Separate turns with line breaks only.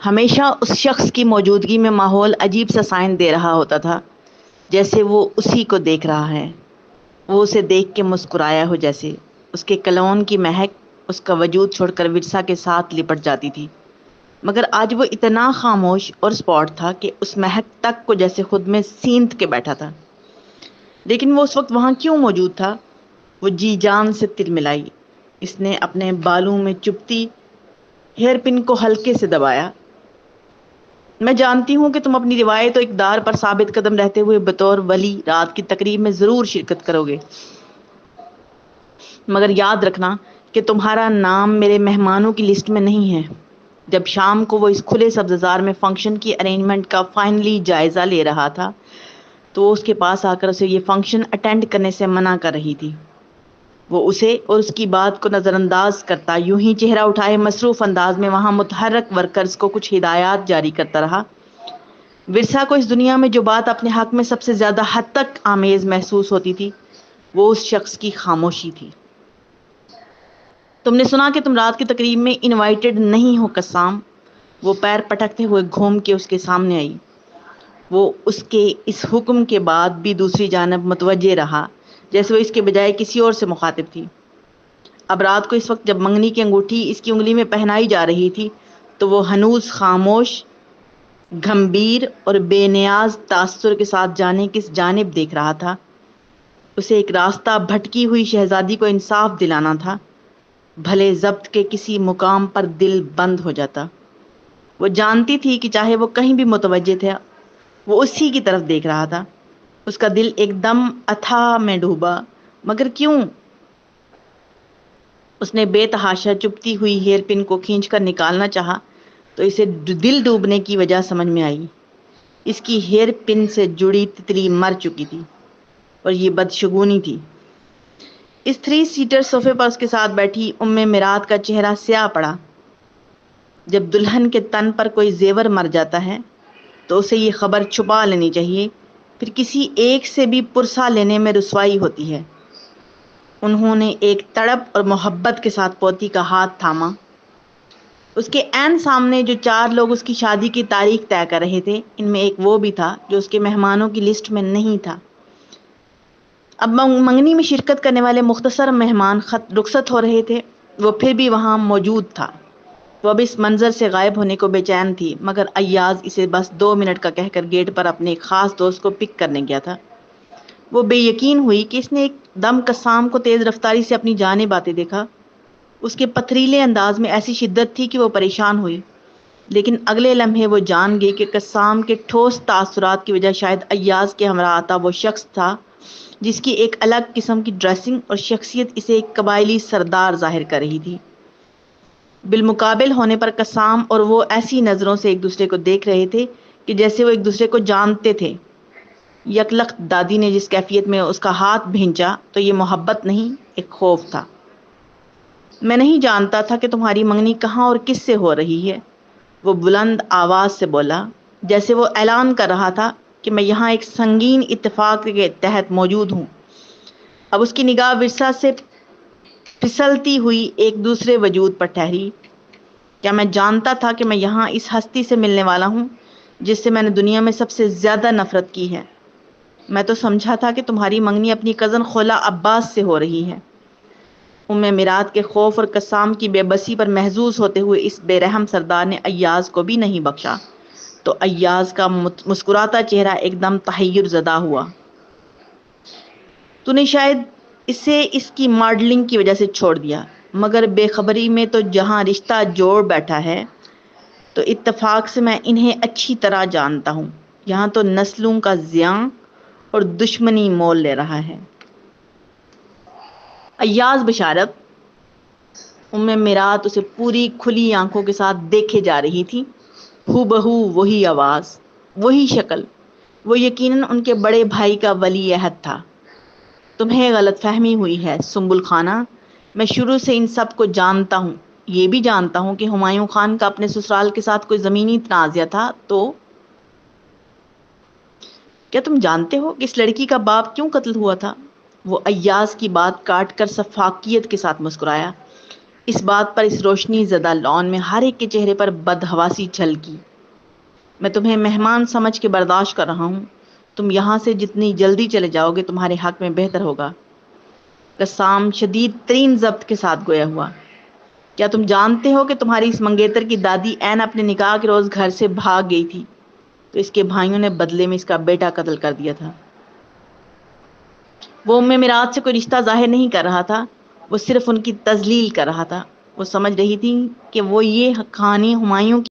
ہمیشہ اس شخص کی موجودگی میں ماحول عجیب سا سائن دے رہا ہوتا تھا، جیسے وہ اسی کو دیکھ رہا ہے۔ وہ اسے دیکھ کے مسکرایا ہو، جیسے اس کے کلون کی مہک اس کا وجود چھوڑ کر ورثا کے ساتھ لپٹ جاتی تھی۔ مگر آج وہ اتنا خاموش اور سپاٹ تھا کہ اس مہک تک کو جیسے خود میں سینت کے بیٹھا تھا۔ لیکن وہ اس وقت وہاں کیوں موجود تھا؟ وہ جی جان سے تل ملائی۔ اس نے اپنے بالوں میں چپتی ہیئر پن کو ہلکے سے دبایا۔ میں جانتی ہوں کہ تم اپنی روایت و اقدار پر ثابت قدم رہتے ہوئے بطور ولی رات کی تقریب میں ضرور شرکت کرو گے، مگر یاد رکھنا کہ تمہارا نام میرے مہمانوں کی لسٹ میں نہیں ہے۔ جب شام کو وہ اس کھلے سبززار میں فنکشن کی ارینجمنٹ کا فائنلی جائزہ لے رہا تھا تو وہ اس کے پاس آ کر اسے یہ فنکشن اٹینڈ کرنے سے منع کر رہی تھی۔ وہ اسے اور اس کی بات کو نظر انداز کرتا یوں ہی چہرہ اٹھائے مصروف انداز میں وہاں متحرک ورکرز کو کچھ ہدایات جاری کرتا رہا۔ ورثا کو اس دنیا میں جو بات اپنے حق میں سب سے زیادہ حد تک آمیز محسوس ہوتی تھی وہ اس شخص کی خاموشی تھی۔ تم نے سنا کہ تم رات کی تقریب میں انوائٹڈ نہیں ہو قسام؟ وہ پیر پٹکتے ہوئے گھوم کے اس کے سامنے آئی۔ وہ اس کے اس حکم کے بعد بھی دوسری جانب متوجہ رہا، جیسے وہ اس کے بجائے کسی اور سے مخاطب تھی۔ اب رات کو اس وقت جب منگنی کی انگوٹھی اس کی انگلی میں پہنائی جا رہی تھی تو وہ ہنوز خاموش، گھمبیر اور بے نیاز تاثر کے ساتھ جانے کس جانب دیکھ رہا تھا۔ اسے ایک راستہ بھٹکی ہوئی شہزادی کو انصاف دلانا تھا، بھلے ضبط کے کسی مقام پر دل بند ہو جاتا۔ وہ جانتی تھی کہ چاہے وہ کہیں بھی متوجہ تھا وہ اسی کی طرف دیکھ رہا تھا۔ اس کا دل ایک دم اتھاہ میں ڈوبا، مگر کیوں؟ اس نے بے تحاشا چپتی ہوئی ہیئر پن کو کھینچ کر نکالنا چاہا تو اسے دل ڈوبنے کی وجہ سمجھ میں آئی۔ اس کی ہیئر پن سے جڑی تتلی مر چکی تھی اور یہ بدشگونی تھی۔ اس 3 سیٹر صوفے پر اس کے ساتھ بیٹھی میرات کا چہرہ سیاہ پڑا۔ جب دلہن کے تن پر کوئی زیور مر جاتا ہے تو اسے یہ خبر چھپا لینی چاہیے، پھر کسی ایک سے بھی پرسہ لینے میں رسوائی ہوتی ہے۔ انہوں نے ایک تڑپ اور محبت کے ساتھ پوتی کا ہاتھ تھاما۔ اس کے عین سامنے جو 4 لوگ اس کی شادی کی تاریخ طے کر رہے تھے، ان میں ایک وہ بھی تھا جو اس کے مہمانوں کی لسٹ میں نہیں تھا۔ اب منگنی میں شرکت کرنے والے مختصر مہمان رخصت ہو رہے تھے، وہ پھر بھی وہاں موجود تھا۔ وہ اب اس منظر سے غائب ہونے کو بے چین تھی، مگر ایاز اسے بس 2 منٹ کا کہہ کر گیٹ پر اپنے ایک خاص دوست کو پک کرنے گیا تھا۔ وہ بے یقین ہوئی کہ اس نے ایک دم قسام کو تیز رفتاری سے اپنی جانب آتے دیکھا۔ اس کے پتھریلے انداز میں ایسی شدت تھی کہ وہ پریشان ہوئی، لیکن اگلے لمحے وہ جان گئی کہ قسام کے ٹھوس تاثرات کی وجہ شاید ایاز کے ہمراہ آتا وہ شخص تھا جس کی ایک الگ قسم کی ڈریسنگ اور شخصیت اسے ایک قبائلی سردار ظاہر کر رہی تھی۔ بالمقابل ہونے پر قسام اور وہ ایسی نظروں سے ایک دوسرے کو دیکھ رہے تھے کہ جیسے وہ ایک دوسرے کو جانتے تھے۔ یکلخت دادی نے جس کیفیت میں اس کا ہاتھ بھینچا تو یہ محبت نہیں، ایک خوف تھا۔ میں نہیں جانتا تھا کہ تمہاری منگنی کہاں اور کس سے ہو رہی ہے، وہ بلند آواز سے بولا، جیسے وہ اعلان کر رہا تھا کہ میں یہاں ایک سنگین اتفاق کے تحت موجود ہوں۔ اب اس کی نگاہ ورثا سے پھسلتی ہوئی ایک دوسرے وجود پر ٹھہری۔ کیا میں جانتا تھا کہ میں یہاں اس ہستی سے ملنے والا ہوں جس سے میں نے دنیا میں سب سے زیادہ نفرت کی ہے؟ میں تو سمجھا تھا کہ تمہاری منگنی اپنی کزن خولا عباس سے ہو رہی ہے۔ میرات کے خوف اور قسام کی بے بسی پر محظوظ ہوتے ہوئے اس بے رحم سردار نے ایاز کو بھی نہیں بخشا تو ایاز کا مسکراتا چہرہ ایک دم تحیر زدہ ہوا۔ تو نے شاید اسے اس کی ماڈلنگ کی وجہ سے چھوڑ دیا، مگر بے خبری میں تو جہاں رشتہ جوڑ بیٹھا ہے تو اتفاق سے میں انہیں اچھی طرح جانتا ہوں۔ یہاں تو نسلوں کا زیاں اور دشمنی مول لے رہا ہے۔ ایاز بشارت، میرات اسے پوری کھلی آنکھوں کے ساتھ دیکھے جا رہی تھی۔ ہو بہو وہی آواز، وہی شکل، وہ یقیناً ان کے بڑے بھائی کا ولی عہد تھا۔ تمہیں غلط فہمی ہوئی ہے سنبل خانہ، میں شروع سے ان سب کو جانتا ہوں۔ یہ بھی جانتا ہوں کہ ہمایوں خان کا اپنے سسرال کے ساتھ کوئی زمینی تنازع تھا۔ تو کیا تم جانتے ہو کہ اس لڑکی کا باپ کیوں قتل ہوا تھا؟ وہ ایاز کی بات کاٹ کر سفاکیت کے ساتھ مسکرایا۔ اس بات پر اس روشنی زدہ لان میں ہر ایک کے چہرے پر بدحواسی جھلکی۔ میں تمہیں مہمان سمجھ کے برداشت کر رہا ہوں، تم یہاں سے جتنی جلدی چلے جاؤ گے تمہارے حق میں بہتر ہوگا۔ قسام شدید ترین ضبط کے ساتھ گویا ہوا۔ کیا تم جانتے ہو کہ تمہاری اس منگیتر کی دادی عین اپنے نکاح کے روز گھر سے بھاگ گئی تھی تو اس کے بھائیوں نے بدلے میں اس کا بیٹا قتل کر دیا تھا۔ وہ میراث سے کوئی رشتہ ظاہر نہیں کر رہا تھا، وہ صرف ان کی تذلیل کر رہا تھا۔ وہ سمجھ رہی تھی کہ وہ یہ کہانی ہمایوں